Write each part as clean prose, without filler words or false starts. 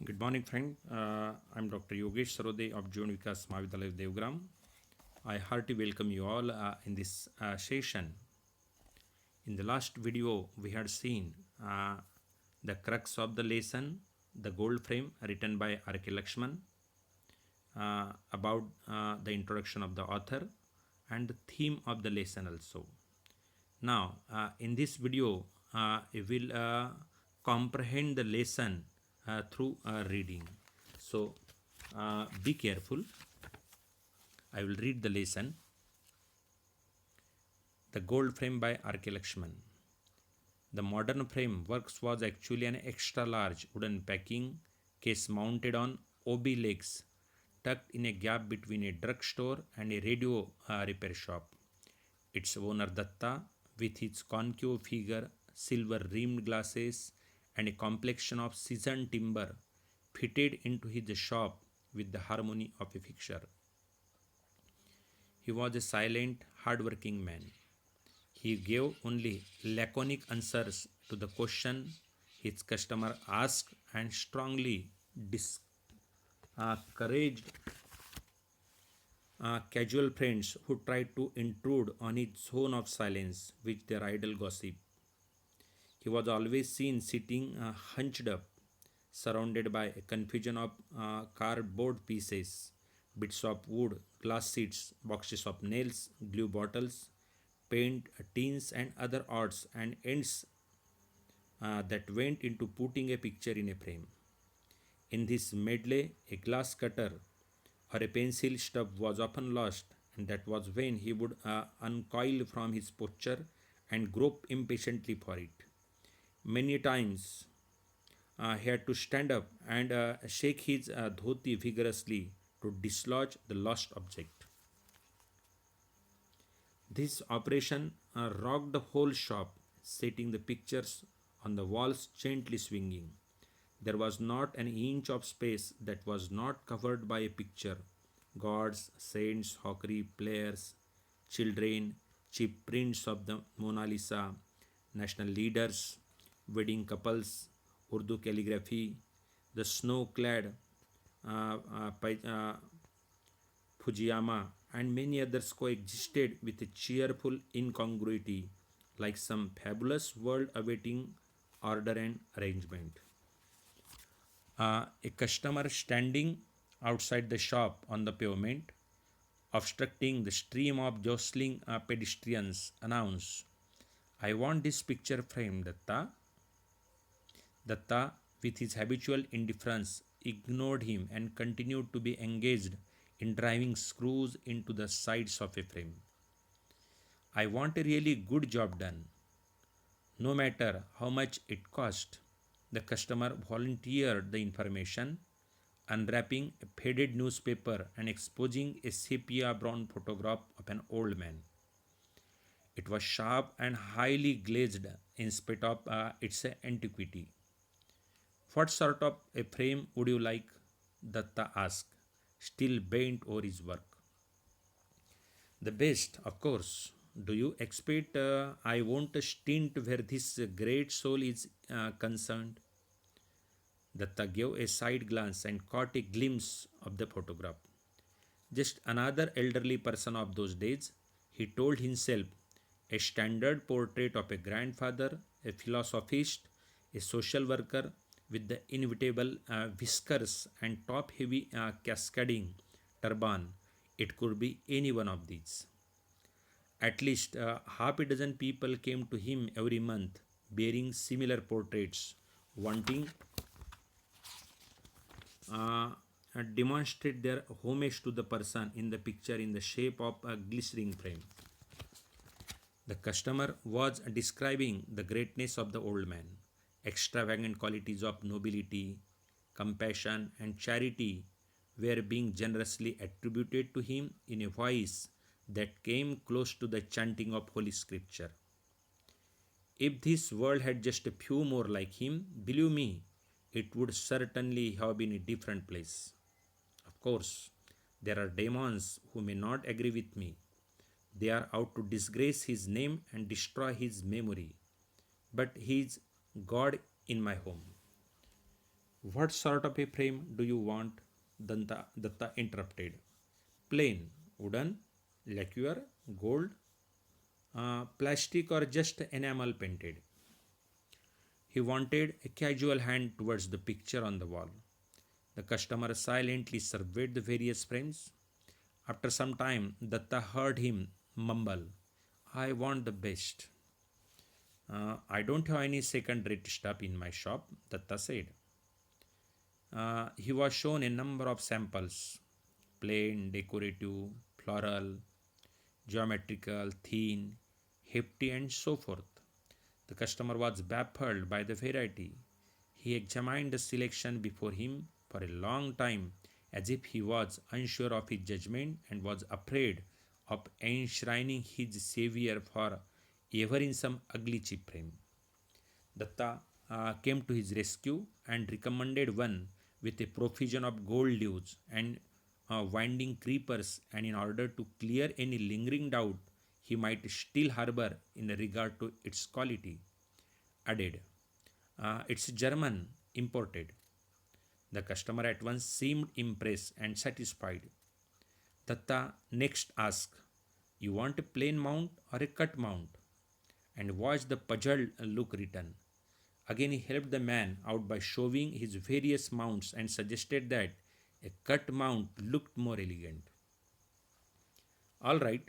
Good morning, friend. I'm Dr. Yogesh Sarode of Jeevan Vikas Mahavidyalaya Devgram. I heartily welcome you all in this session. In the last video, we had seen the crux of the lesson, the gold frame written by R.K. Lakshman, about the introduction of the author and the theme of the lesson also. Now, in this video, we will comprehend the lesson through reading. So, be careful. I will read the lesson. The gold frame by R.K. Lakshman. The modern frame works was actually an extra large wooden packing case mounted on OB legs, tucked in a gap between a drugstore and a radio repair shop. Its owner Datta, with his concave figure, silver rimmed glasses, and a complexion of seasoned timber, fitted into his shop with the harmony of a fixture. He was a silent, hard-working man. He gave only laconic answers to the question his customer asked and strongly discouraged casual friends who tried to intrude on his zone of silence with their idle gossip. He was always seen sitting hunched up, surrounded by a confusion of cardboard pieces, bits of wood, glass seats, boxes of nails, glue bottles, paint, tins, and other odds and ends that went into putting a picture in a frame. In this medley, a glass cutter or a pencil stub was often lost, and that was when he would uncoil from his posture and grope impatiently for it. Many times he had to stand up and shake his dhoti vigorously to dislodge the lost object. This operation rocked the whole shop, setting the pictures on the walls gently swinging. There was not an inch of space that was not covered by a picture. Gods, saints, hawkery, players, children, cheap prints of the Mona Lisa, national leaders, wedding couples, Urdu calligraphy, the snow clad Fujiyama, and many others coexisted with a cheerful incongruity, like some fabulous world awaiting order and arrangement. A customer standing outside the shop on the pavement, obstructing the stream of jostling pedestrians, announced, I want this picture framed, Datta. Datta, with his habitual indifference, ignored him and continued to be engaged in driving screws into the sides of a frame. I want a really good job done, no matter how much it cost. The customer volunteered the information, unwrapping a faded newspaper and exposing a sepia brown photograph of an old man. It was sharp and highly glazed in spite of its antiquity. What sort of a frame would you like? Datta asked, still bent over his work. The best, of course. Do you expect I won't stint where this great soul is concerned? Datta gave a side glance and caught a glimpse of the photograph. Just another elderly person of those days, he told himself, a standard portrait of a grandfather, a philosophist, a social worker with the inevitable whiskers and top heavy cascading turban. It could be any one of these. At least half a dozen people came to him every month bearing similar portraits, wanting uh, demonstrate their homage to the person in the picture in the shape of a glistening frame. The customer was describing the greatness of the old man, extravagant qualities of nobility, compassion, and charity were being generously attributed to him in a voice that came close to the chanting of Holy Scripture. If this world had just a few more like him, believe me, it would certainly have been a different place. Of course, there are demons who may not agree with me. They are out to disgrace his name and destroy his memory. But he is God in my home. What sort of a frame do you want? Datta interrupted. Plain, wooden, lacquer, gold, plastic, or just enamel painted. He wanted a casual hand towards the picture on the wall. The customer silently surveyed the various frames. After some time, Datta heard him mumble, I want the best. I don't have any second rate stuff in my shop, Datta said. He was shown a number of samples plain, decorative, floral, geometrical, thin, hefty, and so forth. The customer was baffled by the variety. He examined the selection before him for a long time as if he was unsure of his judgment and was afraid of enshrining his savior for ever in some ugly cheap frame. Datta came to his rescue and recommended one with a profusion of gold leaves and winding creepers, and in order to clear any lingering doubt he might still harbor in regard to its quality, added, it's German, imported. The customer at once seemed impressed and satisfied. Datta next asked, you want a plain mount or a cut mount? And watched the puzzled look return. Again, he helped the man out by showing his various mounts and suggested that a cut mount looked more elegant. All right,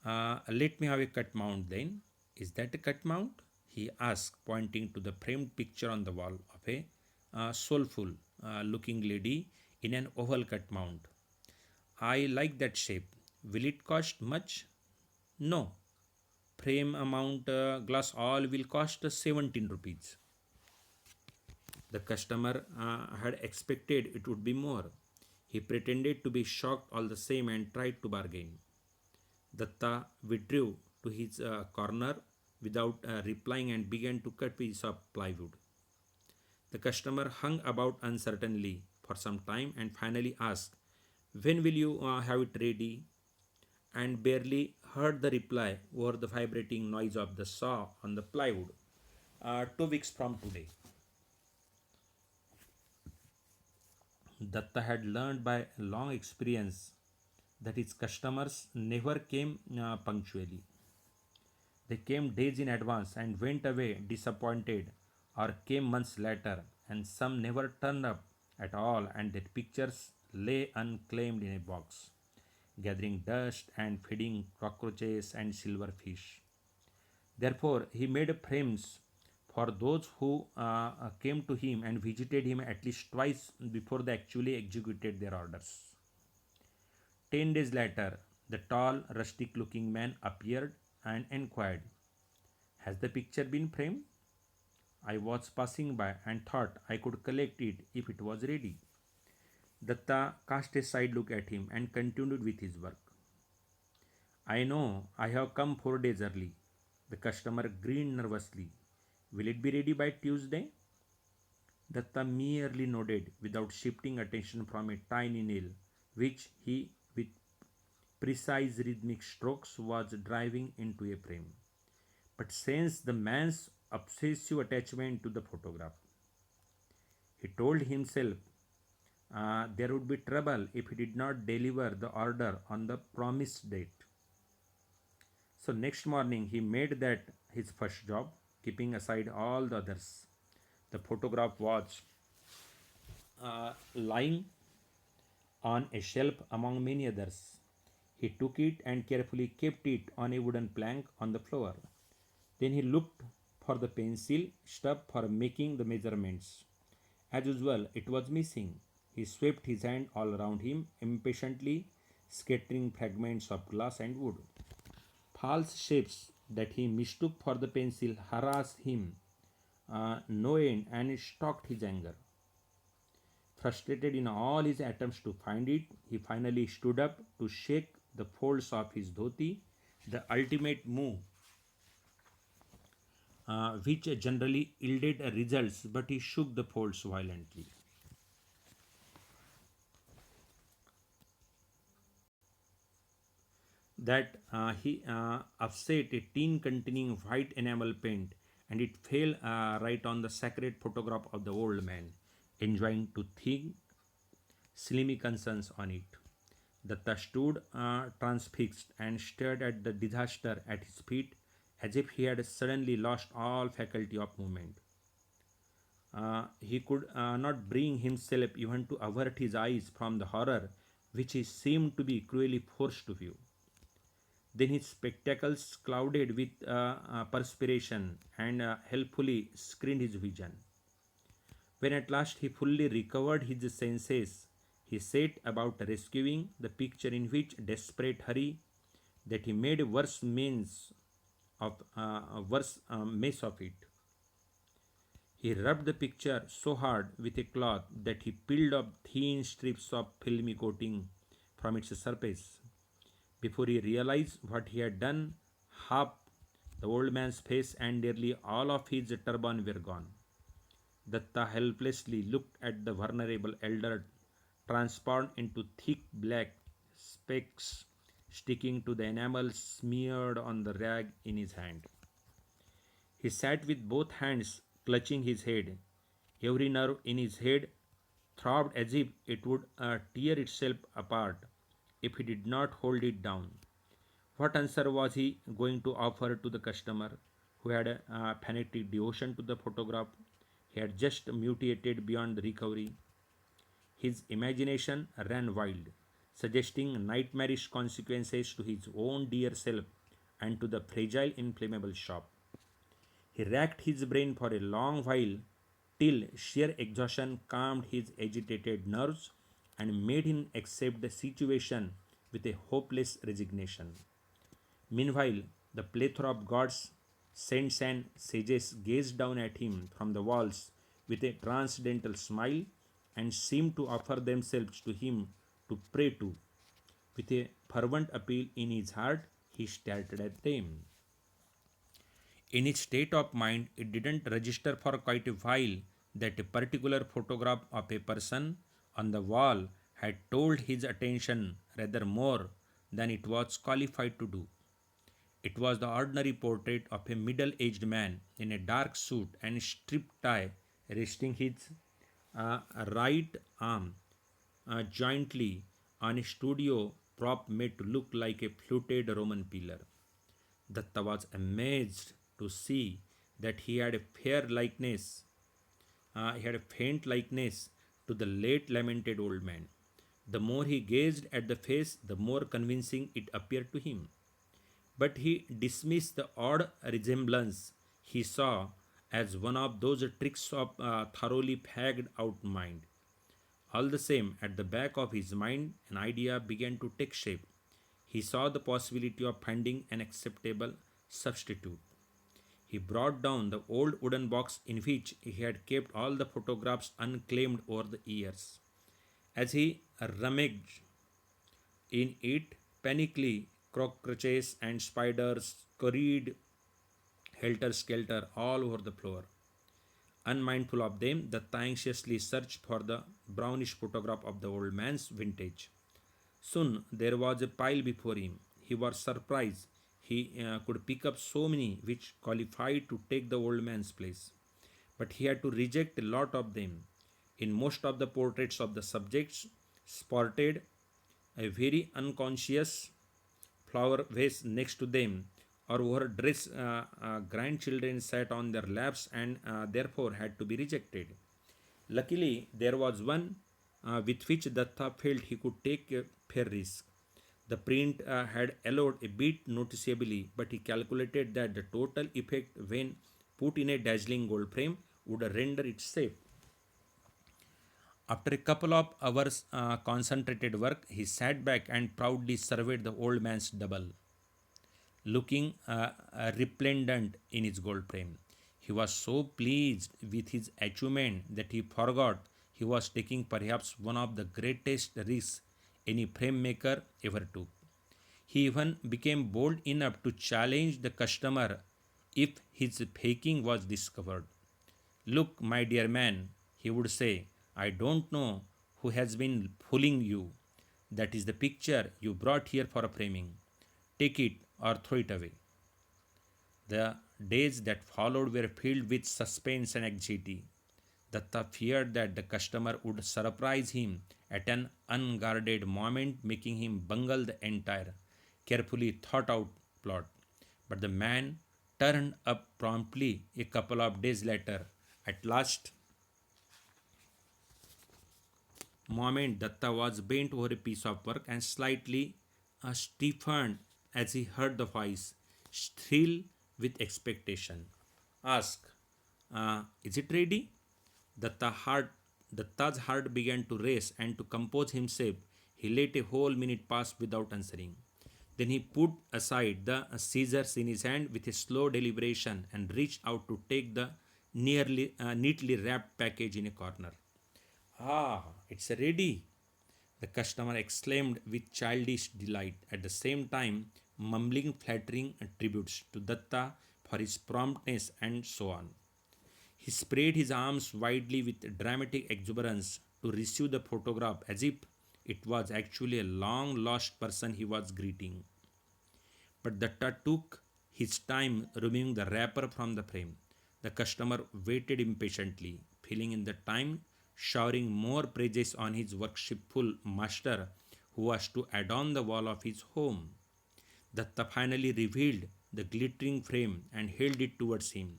let me have a cut mount then. Is that a cut mount? He asked, pointing to the framed picture on the wall of a soulful looking lady in an oval cut mount. I like that shape. Will it cost much? No. Frame amount glass all will cost 17 rupees. The customer had expected it would be more. He pretended to be shocked all the same and tried to bargain. Datta withdrew to his corner without replying and began to cut pieces of plywood. The customer hung about uncertainly for some time and finally asked, when will you have it ready? And barely heard the reply over the vibrating noise of the saw on the plywood. 2 weeks from today. Datta had learned by long experience that his customers never came punctually. They came days in advance and went away disappointed, or came months later, and some never turned up at all, and their pictures lay unclaimed in a box, gathering dust and feeding cockroaches and silverfish. Therefore, he made frames for those who came to him and visited him at least twice before they actually executed their orders. 10 days later, the tall, rustic looking man appeared and inquired, has the picture been framed? I was passing by and thought I could collect it if it was ready. Datta cast a side look at him and continued with his work. I know, I have come 4 days early. The customer grinned nervously. Will it be ready by Tuesday? Datta merely nodded without shifting attention from a tiny nail, which he, with precise rhythmic strokes, was driving into a frame. But sensed the man's obsessive attachment to the photograph. He told himself there would be trouble if he did not deliver the order on the promised date. So next morning he made that his first job, keeping aside all the others. The photograph was lying on a shelf among many others. He took it and carefully kept it on a wooden plank on the floor. Then he looked for the pencil stub for making the measurements. As usual, it was missing. He swept his hand all around him, impatiently scattering fragments of glass and wood. False shapes that he mistook for the pencil harassed him no end and stalked his anger. Frustrated in all his attempts to find it, he finally stood up to shake the folds of his dhoti, the ultimate move, which generally yielded results, but he shook the folds violently. That he upset a tin containing white enamel paint, and it fell right on the sacred photograph of the old man. enjoying to think slimy concerns on it. Datta stood transfixed and stared at the disaster at his feet as if he had suddenly lost all faculty of movement. He could not bring himself even to avert his eyes from the horror which he seemed to be cruelly forced to view. Then his spectacles clouded with perspiration and helpfully screened his vision. When at last he fully recovered his senses, he set about rescuing the picture in which desperate hurry that he made a worse mess of it. He rubbed the picture so hard with a cloth that he peeled off thin strips of filmy coating from its surface. Before he realized what he had done, half the old man's face and nearly all of his turban were gone. Datta helplessly looked at the vulnerable elder, transformed into thick black specks sticking to the enamel smeared on the rag in his hand. He sat with both hands clutching his head. Every nerve in his head throbbed as if it would tear itself apart if he did not hold it down. What answer was he going to offer to the customer who had a fanatic devotion to the photograph he had just mutilated beyond recovery? His imagination ran wild, suggesting nightmarish consequences to his own dear self and to the fragile, inflammable shop. He racked his brain for a long while till sheer exhaustion calmed his agitated nerves and made him accept the situation with a hopeless resignation. Meanwhile, the plethora of gods, saints, and sages gazed down at him from the walls with a transcendental smile and seemed to offer themselves to him to pray to. With a fervent appeal in his heart, he stared at them. In his state of mind, it didn't register for quite a while that a particular photograph of a person on the wall had told his attention rather more than it was qualified to do. It was the ordinary portrait of a middle aged man in a dark suit and striped tie, resting his right arm jointly on a studio prop made to look like a fluted Roman pillar. Datta was amazed to see that he had a faint likeness to the late lamented old man. The more he gazed at the face, the more convincing it appeared to him. But he dismissed the odd resemblance he saw as one of those tricks of a thoroughly fagged out mind. All the same, at the back of his mind, an idea began to take shape. He saw the possibility of finding an acceptable substitute. He brought down the old wooden box in which he had kept all the photographs unclaimed over the years. As he rummaged in it, panically, cockroaches and spiders scurried helter skelter all over the floor. Unmindful of them, the anxiously searched for the brownish photograph of the old man's vintage. Soon there was a pile before him. He was surprised he could pick up so many which qualified to take the old man's place. But he had to reject a lot of them. In most of the portraits of the subjects sported a very unconscious flower vase next to them, or overdressed grandchildren sat on their laps and therefore had to be rejected. Luckily, there was one with which Datta felt he could take a fair risk. The print had allowed a bit noticeably, but he calculated that the total effect when put in a dazzling gold frame would render it safe. After a couple of hours' concentrated work, he sat back and proudly surveyed the old man's double, looking resplendent in his gold frame. He was so pleased with his achievement that he forgot he was taking perhaps one of the greatest risks any frame maker ever took. He even became bold enough to challenge the customer if his faking was discovered. Look, my dear man, he would say, I don't know who has been fooling you. That is the picture you brought here for a framing. Take it or throw it away. The days that followed were filled with suspense and anxiety. Datta feared that the customer would surprise him at an unguarded moment, making him bungle the entire carefully thought out plot. But the man turned up promptly a couple of days later. At last moment, Datta was bent over a piece of work and slightly stiffened as he heard the voice, thrilled with expectation. Ask, is it ready? Datta heart, Datta's heart began to race, and to compose himself, he let a whole minute pass without answering. Then he put aside the scissors in his hand with a slow deliberation and reached out to take the neatly wrapped package in a corner. Ah, it's ready, the customer exclaimed with childish delight, at the same time mumbling flattering tributes to Datta for his promptness and so on. He spread his arms widely with dramatic exuberance to receive the photograph as if it was actually a long lost person he was greeting. But Datta took his time removing the wrapper from the frame. The customer waited impatiently, feeling in the time showering more praises on his worshipful master who was to adorn the wall of his home. Datta finally revealed the glittering frame and held it towards him.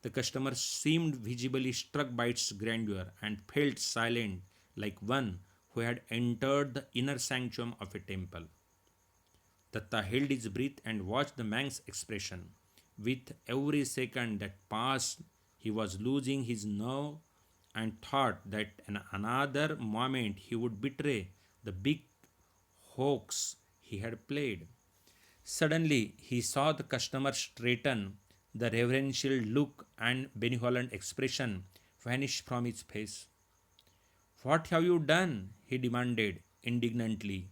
The customer seemed visibly struck by its grandeur and felt silent like one who had entered the inner sanctum of a temple. Datta held his breath and watched the man's expression. With every second that passed, he was losing his nerve and thought that in another moment he would betray the big hoax he had played. Suddenly, he saw the customer straighten, the reverential look and benevolent expression vanish from his face. What have you done? He demanded indignantly.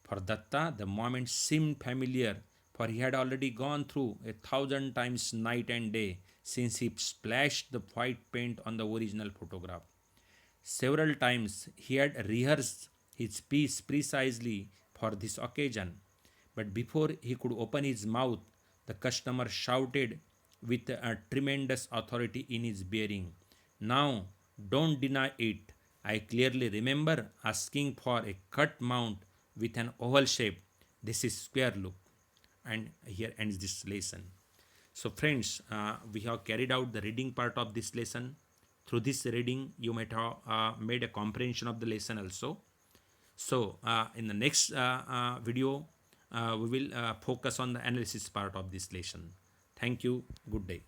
For Datta, the moment seemed familiar, for he had already gone through 1,000 times night and day since he splashed the white paint on the original photograph. Several times he had rehearsed his piece precisely for this occasion, but before he could open his mouth, the customer shouted with a tremendous authority in his bearing, now, don't deny it. I clearly remember asking for a cut mount with an oval shape. This is square look. And here ends this lesson. So, friends, we have carried out the reading part of this lesson. Through this reading, you might have made a comprehension of the lesson also. So, in the next video, we will focus on the analysis part of this lesson. Thank you. Good day.